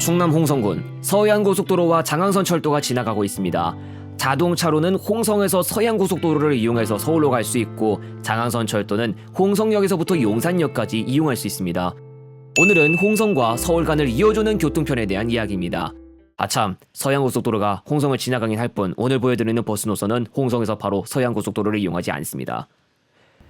충남 홍성군 서해안고속도로와 장항선 철도가 지나가고 있습니다. 자동차로는 홍성에서 서해안고속도로를 이용해서 서울로 갈 수 있고, 장항선 철도는 홍성역에서부터 용산역까지 이용할 수 있습니다. 오늘은 홍성과 서울 간을 이어주는 교통편에 대한 이야기입니다. 아참, 서해안고속도로가 홍성을 지나가긴 할 뿐 오늘 보여드리는 버스 노선은 홍성에서 바로 서해안고속도로를 이용하지 않습니다.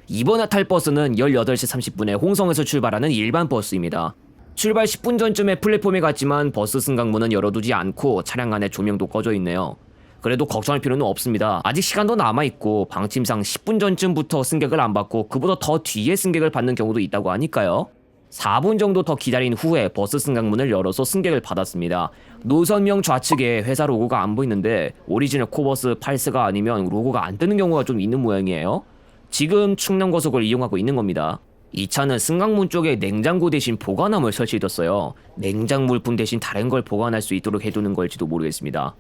이번에 탈 버스는 18시 30분에 홍성에서 출발하는 일반 버스입니다. 출발 10분 전쯤에 플랫폼에 갔지만 버스 승강문은 열어두지 않고 차량 안에 조명도 꺼져 있네요. 그래도 걱정할 필요는 없습니다. 아직 시간도 남아있고 방침상 10분 전쯤부터 승객을 안 받고 그보다 더 뒤에 승객을 받는 경우도 있다고 하니까요. 4분 정도 더 기다린 후에 버스 승강문을 열어서 승객을 받았습니다. 노선명 좌측에 회사 로고가 안 보이는데 오리지널 코버스 팔스가 아니면 로고가 안 뜨는 경우가 좀 있는 모양이에요. 지금 충남고속을 이용하고 있는 겁니다. 이 차는 승강문 쪽에 냉장고 대신 보관함을 설치해뒀어요. 냉장물품 대신 다른 걸 보관할 수 있도록 해두는 걸지도 모르겠습니다.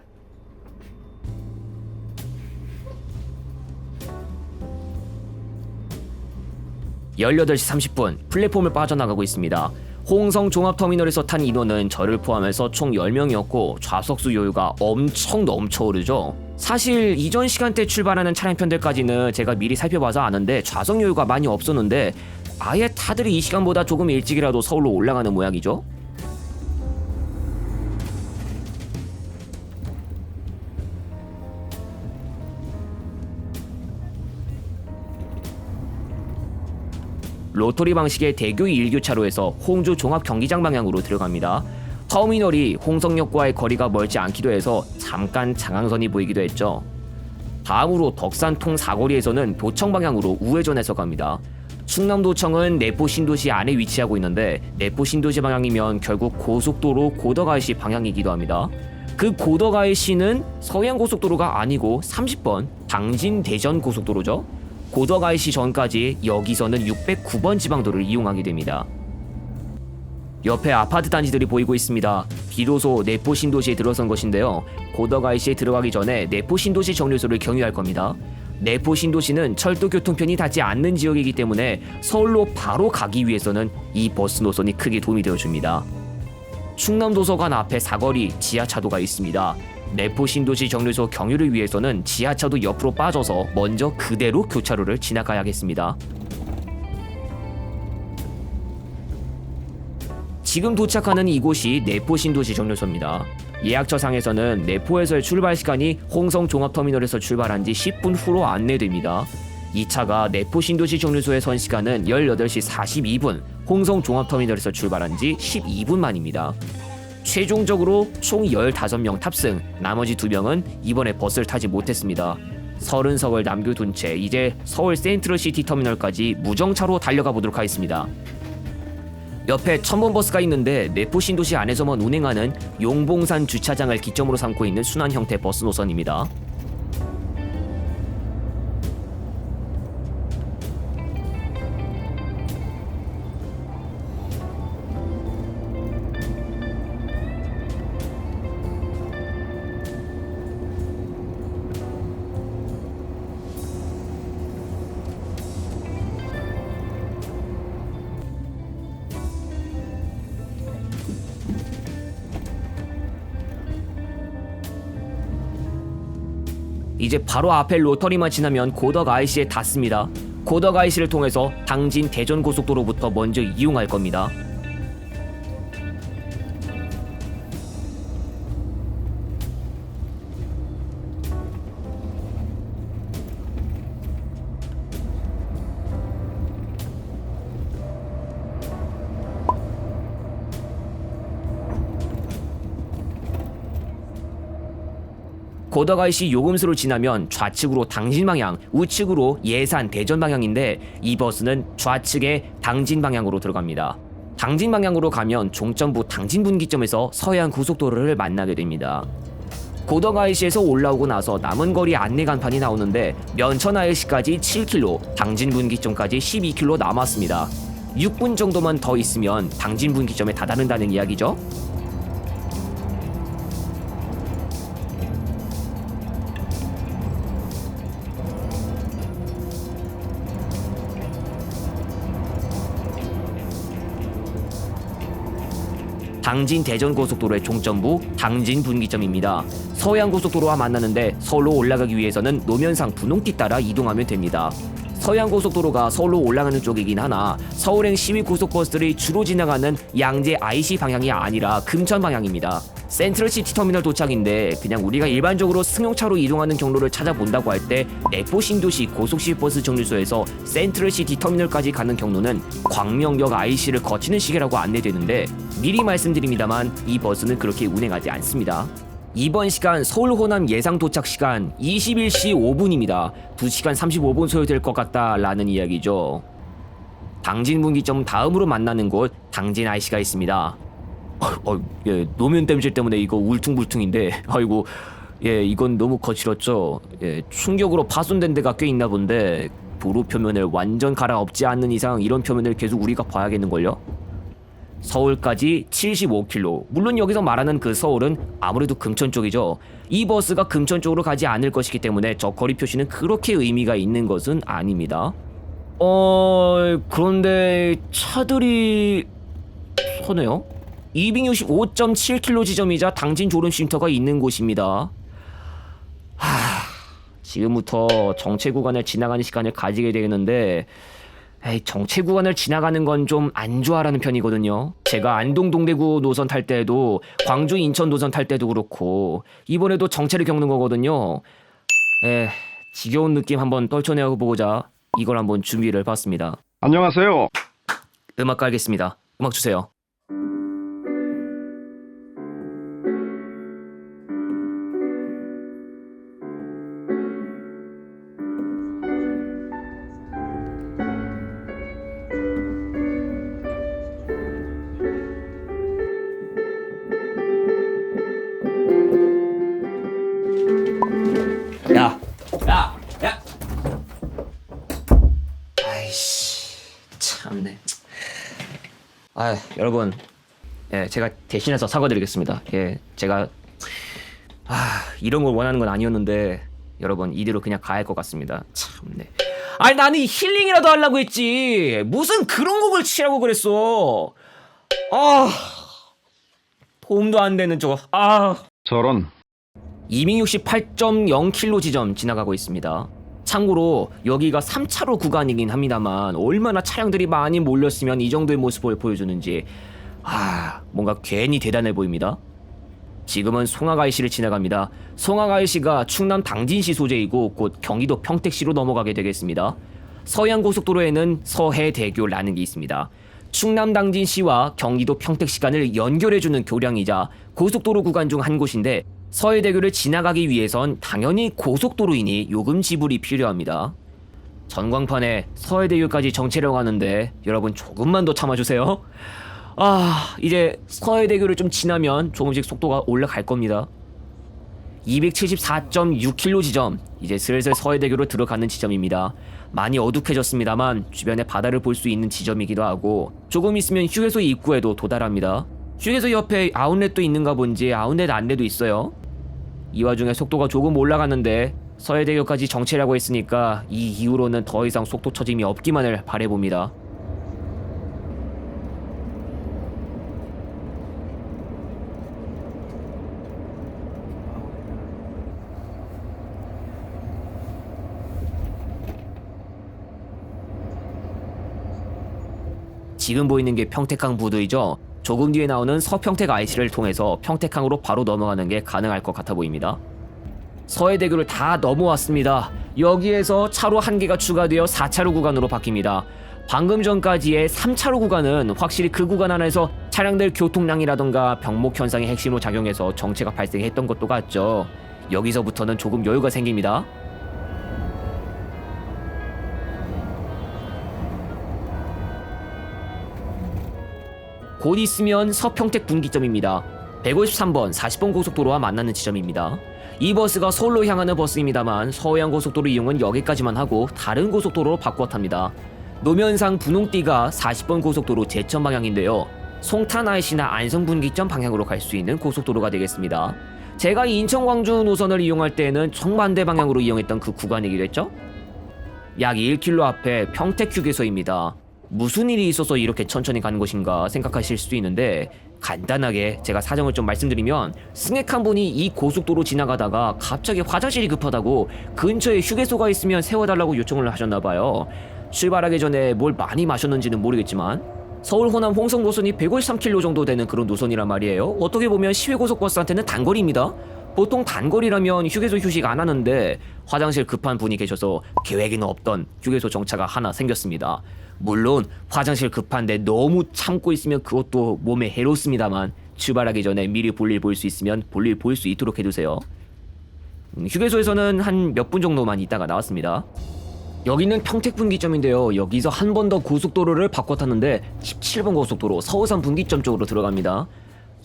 (18시 30분) 플랫폼을 빠져나가고 있습니다. 홍성 종합터미널에서 탄 인원은 저를 포함해서 총 10명이었고 좌석수 여유가 엄청 넘쳐오르죠. 사실 이전 시간대 출발하는 차량편들까지는 제가 미리 살펴봐서 아는데 좌석 여유가 많이 없었는데 아예 다들 이 시간보다 조금 일찍이라도 서울로 올라가는 모양이죠. 로터리 방식의 대교 1교차로에서 홍주 종합경기장 방향으로 들어갑니다. 터미널이 홍성역과의 거리가 멀지 않기도 해서 잠깐 장항선이 보이기도 했죠. 다음으로 덕산통 사거리에서는 도청 방향으로 우회전해서 갑니다. 충남도청은 내포 신도시 안에 위치하고 있는데 내포 신도시 방향이면 결국 고속도로 고덕IC 방향이기도 합니다. 그 고덕IC는 서해안고속도로가 아니고 30번 당진 대전 고속도로죠. 고덕IC 전까지 여기서는 609번 지방도를 이용하게 됩니다. 옆에 아파트 단지들이 보이고 있습니다. 비로소 내포 신도시에 들어선 것인데요. 고덕IC에 들어가기 전에 내포 신도시 정류소를 경유할 겁니다. 내포 신도시는 철도 교통편이 닿지 않는 지역이기 때문에 서울로 바로 가기 위해서는 이 버스 노선이 크게 도움이 되어줍니다. 충남도서관 앞에 사거리 지하차도가 있습니다. 내포 신도시 정류소 경유를 위해서는 지하차도 옆으로 빠져서 먼저 그대로 교차로를 지나가야겠습니다. 지금 도착하는 이곳이 내포 신도시 정류소입니다. 예약처상에서는 내포에서의 출발 시간이 홍성 종합터미널에서 출발한 지 10분 후로 안내됩니다. 이 차가 내포 신도시 정류소에 선 시간은 18시 42분, 홍성 종합터미널에서 출발한 지 12분 만입니다. 최종적으로 총 15명 탑승, 나머지 2명은 이번에 버스를 타지 못했습니다. 30석을 남겨둔 채 이제 서울 센트럴시티 터미널까지 무정차로 달려가 보도록 하겠습니다. 옆에 첨번버스가 있는데 내포 신도시 안에서만 운행하는 용봉산 주차장을 기점으로 삼고 있는 순환 형태 버스 노선입니다. 이제 바로 앞에 로터리만 지나면 고덕IC에 닿습니다. 고덕IC를 통해서 당진 대전 고속도로부터 먼저 이용할 겁니다. 고덕IC 요금소를 지나면 좌측으로 당진 방향, 우측으로 예산 대전 방향인데 이 버스는 좌측에 당진 방향으로 들어갑니다. 당진 방향으로 가면 종점부 당진 분기점에서 서해안 고속도로를 만나게 됩니다. 고덕IC에서 올라오고 나서 남은 거리 안내 간판이 나오는데 면천IC까지 7km, 당진 분기점까지 12km 남았습니다. 6분 정도만 더 있으면 당진 분기점에 다다른다는 이야기죠. 당진 대전 고속도로의 종점부 당진 분기점입니다. 서해안 고속도로와 만나는데 서울로 올라가기 위해서는 노면상 분홍띠 따라 이동하면 됩니다. 서해안 고속도로가 서울로 올라가는 쪽이긴 하나 서울행 시외고속버스들이 주로 지나가는 양재 IC 방향이 아니라 금천 방향입니다. 센트럴시티 터미널 도착인데 그냥 우리가 일반적으로 승용차로 이동하는 경로를 찾아본다고 할 때 내포 신도시 고속시외버스 정류소에서 센트럴시티 터미널까지 가는 경로는 광명역 IC를 거치는 시기라고 안내되는데 미리 말씀드립니다만 이 버스는 그렇게 운행하지 않습니다. 이번 시간 서울 호남 예상 도착 시간 21시 5분입니다. 2시간 35분 소요될 것 같다라는 이야기죠. 당진 분기점 다음으로 만나는 곳 당진 IC가 있습니다. 예, 노면 땜질 때문에 이거 울퉁불퉁인데 아이고 예 이건 너무 거칠었죠. 예, 충격으로 파손된 데가 꽤 있나 본데 도로 표면을 완전 갈아엎지 않는 이상 이런 표면을 계속 우리가 봐야겠는걸요? 서울까지 75km. 물론 여기서 말하는 그 서울은 아무래도 금천 쪽이죠. 이 버스가 금천 쪽으로 가지 않을 것이기 때문에 저 거리 표시는 그렇게 의미가 있는 것은 아닙니다. 그런데 차들이 서네요. 265.7km 지점이자 당진 졸음쉼터가 있는 곳입니다. 지금부터 정체 구간을 지나가는 시간을 가지게 되겠는데 정체 구간을 지나가는 건 좀 안 좋아하는 편이거든요. 제가 안동 동대구 노선 탈 때도 광주 인천 노선 탈 때도 그렇고 이번에도 정체를 겪는 거거든요. 지겨운 느낌 한번 떨쳐내고 보고자 이걸 한번 준비를 해봤습니다. 안녕하세요. 음악 깔겠습니다. 음악 주세요. 야! 아이씨, 참네. 여러분, 예, 제가 대신해서 사과드리겠습니다. 예, 제가 이런 걸 원하는 건 아니었는데 여러분 이대로 그냥 가야 할 것 같습니다. 참네. 나는 힐링이라도 하려고 했지. 무슨 그런 곡을 치라고 그랬어. 도움도 안 되는 저거. 저런. 268.0km 지점 지나가고 있습니다. 참고로 여기가 3차로 구간이긴 합니다만 얼마나 차량들이 많이 몰렸으면 이 정도의 모습을 보여주는지 뭔가 괜히 대단해 보입니다. 지금은 송악IC를 지나갑니다. 송악IC가 충남 당진시 소재이고 곧 경기도 평택시로 넘어가게 되겠습니다. 서해안고속도로에는 서해대교라는 게 있습니다. 충남 당진시와 경기도 평택시 간을 연결해주는 교량이자 고속도로 구간 중 한 곳인데 서해대교를 지나가기 위해선 당연히 고속도로이니 요금 지불이 필요합니다. 전광판에 서해대교까지 정체라고 하는데 여러분 조금만 더 참아주세요. 이제 서해대교를 좀 지나면 조금씩 속도가 올라갈 겁니다. 274.6km 지점, 이제 슬슬 서해대교로 들어가는 지점입니다. 많이 어둑해졌습니다만 주변에 바다를 볼 수 있는 지점이기도 하고 조금 있으면 휴게소 입구에도 도달합니다. 휴게소 옆에 아웃렛도 있는가 본지 아웃렛 안내도 있어요. 이 와중에 속도가 조금 올라가는데 서해대교까지 정체라고 했으니까 이 이후로는 더 이상 속도 처짐이 없기만을 바라봅니다. 지금 보이는 게 평택항 부두이죠. 조금 뒤에 나오는 서평택 IC를 통해서 평택항으로 바로 넘어가는 게 가능할 것 같아 보입니다. 서해대교를 다 넘어왔습니다. 여기에서 차로 1개가 추가되어 4차로 구간으로 바뀝니다. 방금 전까지의 3차로 구간은 확실히 그 구간 안에서 차량들 교통량이라던가 병목 현상의 핵심으로 작용해서 정체가 발생했던 것도 같죠. 여기서부터는 조금 여유가 생깁니다. 곧 있으면 서평택 분기점입니다. 153번 40번 고속도로와 만나는 지점입니다. 이 버스가 서울로 향하는 버스입니다만 서해안 고속도로 이용은 여기까지만 하고 다른 고속도로로 바꾸어 탑니다. 노면상 분홍띠가 40번 고속도로 제천 방향인데요. 송탄 IC나 안성 분기점 방향으로 갈 수 있는 고속도로가 되겠습니다. 제가 인천 광주 노선을 이용할 때는 정반대 방향으로 이용했던 그 구간이기도 했죠. 약 1km 앞에 평택 휴게소입니다. 무슨 일이 있어서 이렇게 천천히 가는 것인가 생각하실 수도 있는데 간단하게 제가 사정을 좀 말씀드리면 스낵 한 분이 이 고속도로 지나가다가 갑자기 화장실이 급하다고 근처에 휴게소가 있으면 세워달라고 요청을 하셨나봐요. 출발하기 전에 뭘 많이 마셨는지는 모르겠지만 서울 호남 홍성 노선이 153km 정도 되는 그런 노선이란 말이에요. 어떻게 보면 시외고속버스한테는 단거리입니다. 보통 단거리라면 휴게소 휴식 안 하는데 화장실 급한 분이 계셔서 계획에는 없던 휴게소 정차가 하나 생겼습니다. 물론 화장실 급한데 너무 참고 있으면 그것도 몸에 해롭습니다만 출발하기 전에 미리 볼일 볼 수 있으면 볼일 볼 수 있도록 해두세요. 휴게소에서는 한 몇 분 정도만 있다가 나왔습니다. 여기는 평택분기점인데요. 여기서 한 번 더 고속도로를 바꿔 탔는데 17번 고속도로 서우산 분기점 쪽으로 들어갑니다.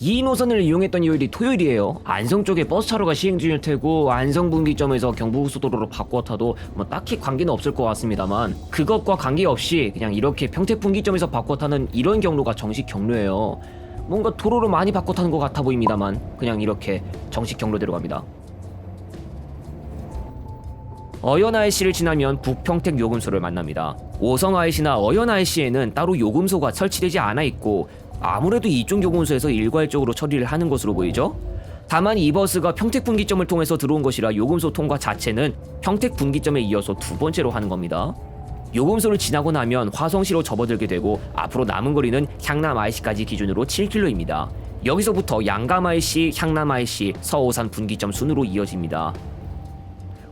이 노선을 이용했던 요일이 토요일이에요. 안성 쪽에 버스 차로가 시행 중일 테고 안성 분기점에서 경부고속도로로 바꿔 타도 뭐 딱히 관계는 없을 것 같습니다만 그것과 관계없이 그냥 이렇게 평택 분기점에서 바꿔 타는 이런 경로가 정식 경로예요. 뭔가 도로를 많이 바꿔 타는 것 같아 보입니다만 그냥 이렇게 정식 경로대로 갑니다. 어연 IC를 지나면 북평택 요금소를 만납니다. 오성 IC나 어연 IC에는 따로 요금소가 설치되지 않아 있고 아무래도 이쪽 요금소에서 일괄적으로 처리를 하는 것으로 보이죠? 다만 이 버스가 평택 분기점을 통해서 들어온 것이라 요금소 통과 자체는 평택 분기점에 이어서 두 번째로 하는 겁니다. 요금소를 지나고 나면 화성시로 접어들게 되고 앞으로 남은 거리는 향남 IC까지 기준으로 7km입니다. 여기서부터 양감 IC, 향남 IC, 서오산 분기점 순으로 이어집니다.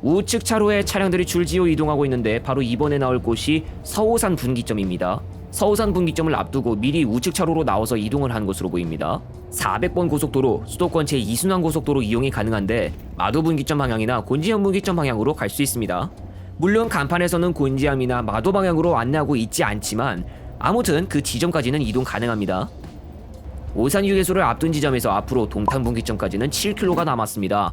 우측 차로에 차량들이 줄지어 이동하고 있는데 바로 이번에 나올 곳이 서오산 분기점입니다. 서오산 분기점을 앞두고 미리 우측 차로로 나와서 이동을 한 것으로 보입니다. 400번 고속도로, 수도권 제2순환 고속도로 이용이 가능한데 마도 분기점 방향이나 곤지암 분기점 방향으로 갈 수 있습니다. 물론 간판에서는 곤지암이나 마도 방향으로 안내하고 있지 않지만 아무튼 그 지점까지는 이동 가능합니다. 오산 휴게소를 앞둔 지점에서 앞으로 동탄 분기점까지는 7km가 남았습니다.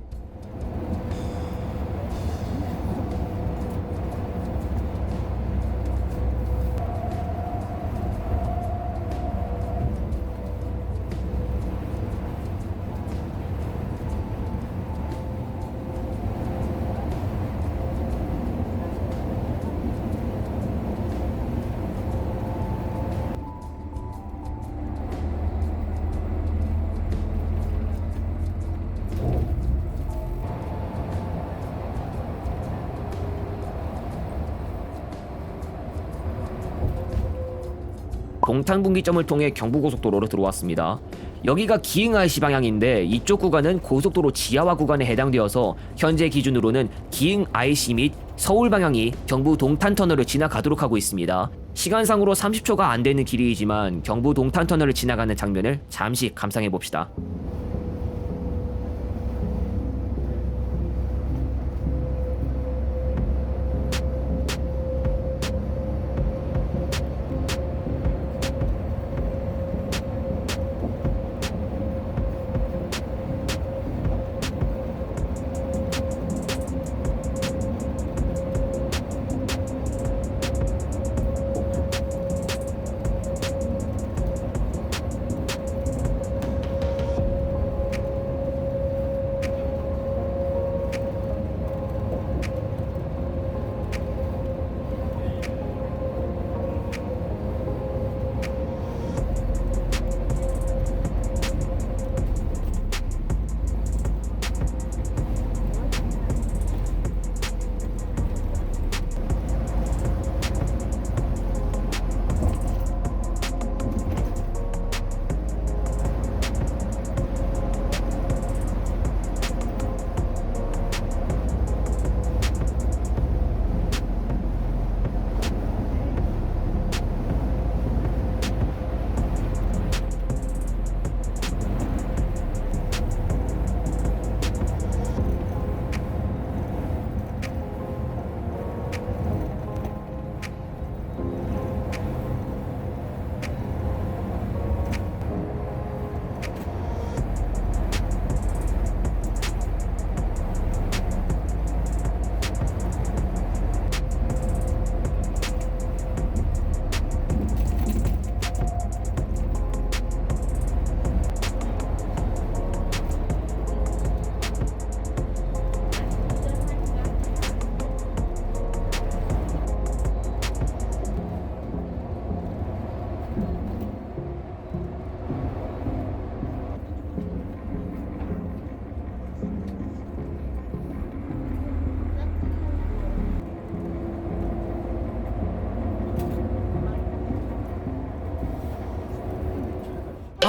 동탄 분기점을 통해 경부고속도로로 들어왔습니다. 여기가 기흥 IC 방향인데 이쪽 구간은 고속도로 지하화 구간에 해당되어서 현재 기준으로는 기흥 IC 및 서울 방향이 경부 동탄 터널을 지나가도록 하고 있습니다. 시간상으로 30초가 안 되는 길이지만 경부 동탄 터널을 지나가는 장면을 잠시 감상해 봅시다.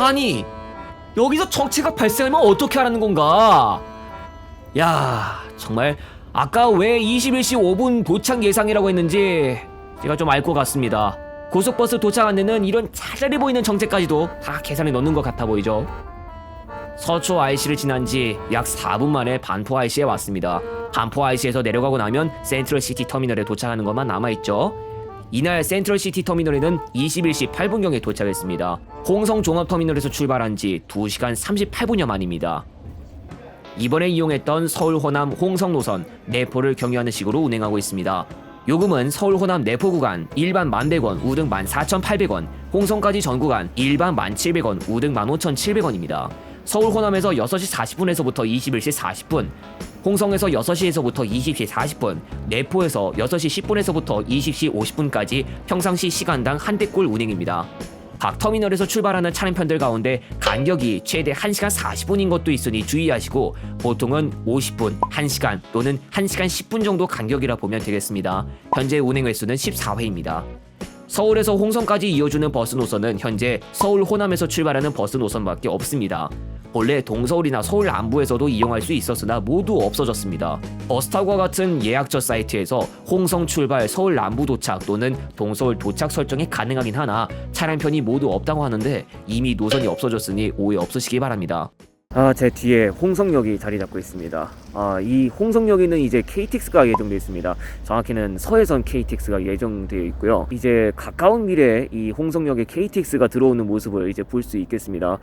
아니, 여기서 정체가 발생하면 어떻게 하라는 건가? 야, 정말 아까 왜 21시 5분 도착 예상이라고 했는지 제가 좀 알 것 같습니다. 고속버스 도착 안내는 이런 차라리 보이는 정체까지도 다 계산해 넣는 것 같아 보이죠. 서초 IC를 지난 지 약 4분 만에 반포 IC에 왔습니다. 반포 IC에서 내려가고 나면 센트럴시티 터미널에 도착하는 것만 남아있죠. 이날 센트럴시티 터미널에는 21시 8분경에 도착했습니다. 홍성 종합터미널에서 출발한 지 2시간 38분여 만입니다. 이번에 이용했던 서울 호남 홍성 노선 내포를 경유하는 식으로 운행하고 있습니다. 요금은 서울 호남 내포 구간 일반 11,100원, 우등 14,800원, 홍성까지 전 구간 일반 17,000원, 우등 15,700원입니다. 서울 호남에서 6시 40분에서부터 21시 40분, 홍성에서 6시에서부터 20시 40분, 내포에서 6시 10분에서부터 20시 50분까지 평상시 시간당 한 대꼴 운행입니다. 각 터미널에서 출발하는 차량편들 가운데 간격이 최대 1시간 40분인 것도 있으니 주의하시고 보통은 50분, 1시간 또는 1시간 10분 정도 간격이라 보면 되겠습니다. 현재 운행 횟수는 14회입니다. 서울에서 홍성까지 이어주는 버스 노선은 현재 서울 호남에서 출발하는 버스 노선밖에 없습니다. 본래 동서울이나 서울 남부에서도 이용할 수 있었으나 모두 없어졌습니다. 버스타고와 같은 예약처 사이트에서 홍성 출발 서울 남부 도착 또는 동서울 도착 설정이 가능하긴 하나 차량편이 모두 없다고 하는데 이미 노선이 없어졌으니 오해 없으시기 바랍니다. 제 뒤에 홍성역이 자리 잡고 있습니다. 이 홍성역에는 이제 KTX가 예정되어 있습니다. 정확히는 서해선 KTX가 예정되어 있고요. 이제 가까운 미래에 이 홍성역에 KTX가 들어오는 모습을 이제 볼 수 있겠습니다.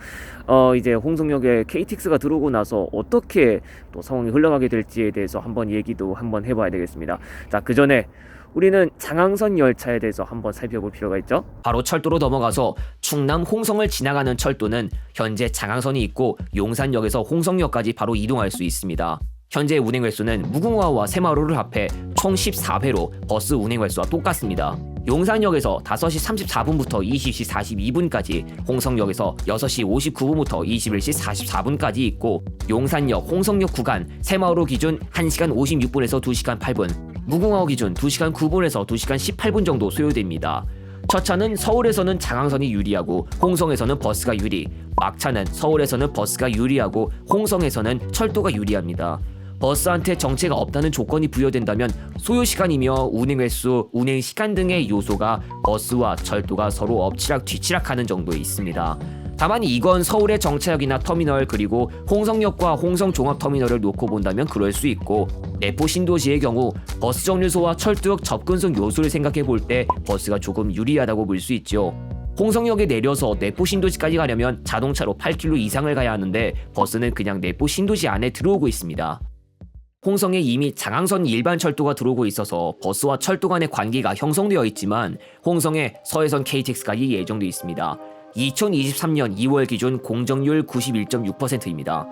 이제 홍성역에 KTX가 들어오고 나서 어떻게 또 상황이 흘러가게 될지에 대해서 한번 얘기도 한번 해봐야 되겠습니다. 자, 그 전에 우리는 장항선 열차에 대해서 한번 살펴볼 필요가 있죠. 바로 철도로 넘어가서 충남 홍성을 지나가는 철도는 현재 장항선이 있고 용산역에서 홍성역까지 바로 이동할 수 있습니다. 현재 운행 횟수는 무궁화호와 새마을호를 합해 총 14회로 버스 운행 횟수와 똑같습니다. 용산역에서 5시 34분부터 20시 42분까지, 홍성역에서 6시 59분부터 21시 44분까지 있고 용산역, 홍성역 구간 새마을호 기준 1시간 56분에서 2시간 8분, 무궁화호 기준 2시간 9분에서 2시간 18분 정도 소요됩니다. 첫 차는 서울에서는 장항선이 유리하고 홍성에서는 버스가 유리, 막차는 서울에서는 버스가 유리하고 홍성에서는 철도가 유리합니다. 버스한테 정체가 없다는 조건이 부여된다면 소요시간이며 운행횟수, 운행시간 등의 요소가 버스와 철도가 서로 엎치락 뒤치락하는 정도에 있습니다. 다만 이건 서울의 정차역이나 터미널 그리고 홍성역과 홍성종합터미널을 놓고 본다면 그럴 수 있고, 내포 신도시의 경우 버스 정류소와 철도역 접근성 요소를 생각해 볼 때 버스가 조금 유리하다고 볼 수 있죠. 홍성역에 내려서 내포 신도시까지 가려면 자동차로 8km 이상을 가야 하는데 버스는 그냥 내포 신도시 안에 들어오고 있습니다. 홍성에 이미 장항선 일반 철도가 들어오고 있어서 버스와 철도 간의 관계가 형성되어 있지만 홍성에 서해선 KTX가 예정되어 있습니다. 2023년 2월 기준 공정률 91.6%입니다.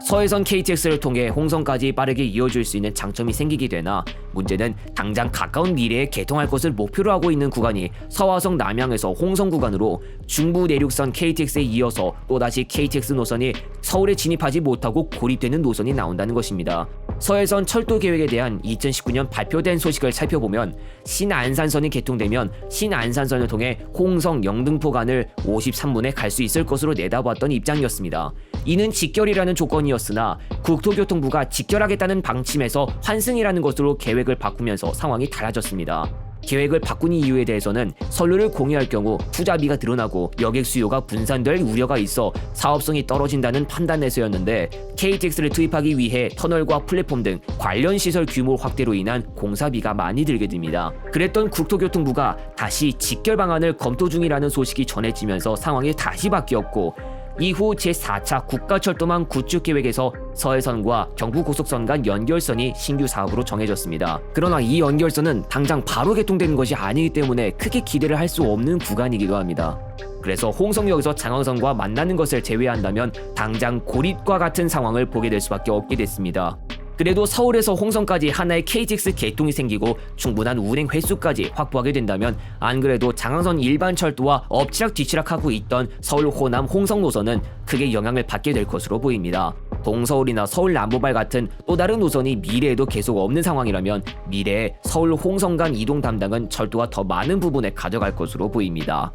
서해선 KTX를 통해 홍성까지 빠르게 이어질 수 있는 장점이 생기게 되나 문제는 당장 가까운 미래에 개통할 것을 목표로 하고 있는 구간이 서화성 남양에서 홍성 구간으로 중부 내륙선 KTX에 이어서 또다시 KTX 노선이 서울에 진입하지 못하고 고립되는 노선이 나온다는 것입니다. 서해선 철도 계획에 대한 2019년 발표된 소식을 살펴보면 신안산선이 개통되면 신안산선을 통해 홍성 영등포 간을 53분에 갈 수 있을 것으로 내다봤던 입장이었습니다. 이는 직결이라는 조건이었으나 국토교통부가 직결하겠다는 방침에서 환승이라는 것으로 계획을 바꾸면서 상황이 달라졌습니다. 계획을 바꾼 이유에 대해서는 선로를 공유할 경우 투자비가 늘어나고 여객 수요가 분산될 우려가 있어 사업성이 떨어진다는 판단에서였는데, KTX를 투입하기 위해 터널과 플랫폼 등 관련 시설 규모 확대로 인한 공사비가 많이 들게 됩니다. 그랬던 국토교통부가 다시 직결 방안을 검토 중이라는 소식이 전해지면서 상황이 다시 바뀌었고, 이후 제4차 국가철도망 구축 계획에서 서해선과 경부고속선 간 연결선이 신규 사업으로 정해졌습니다. 그러나 이 연결선은 당장 바로 개통되는 것이 아니기 때문에 크게 기대를 할 수 없는 구간이기도 합니다. 그래서 홍성역에서 장항선과 만나는 것을 제외한다면 당장 고립과 같은 상황을 보게 될 수밖에 없게 됐습니다. 그래도 서울에서 홍성까지 하나의 KTX 개통이 생기고 충분한 운행 횟수까지 확보하게 된다면 안 그래도 장항선 일반 철도와 엎치락 뒤치락하고 있던 서울 호남 홍성 노선은 크게 영향을 받게 될 것으로 보입니다. 동서울이나 서울 남부발 같은 또 다른 노선이 미래에도 계속 없는 상황이라면 미래에 서울 홍성 간 이동 담당은 철도가 더 많은 부분에 가져갈 것으로 보입니다.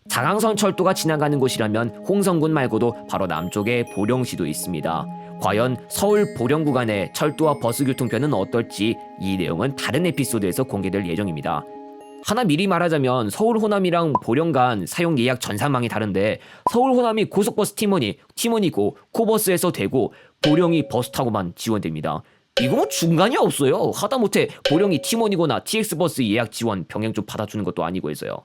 장항선 철도가 지나가는 곳이라면 홍성군 말고도 바로 남쪽에 보령시도 있습니다. 과연 서울 보령 구간의 철도와 버스 교통편은 어떨지 이 내용은 다른 에피소드에서 공개될 예정입니다. 하나 미리 말하자면 서울 호남이랑 보령 간 사용 예약 전산망이 다른데 서울 호남이 고속버스 팀원이고 코버스에서 되고 보령이 버스 타고만 지원됩니다. 이거 뭐 중간이 없어요. 하다못해 보령이 팀원이거나 TX버스 예약 지원 병행 좀 받아주는 것도 아니고 해서요.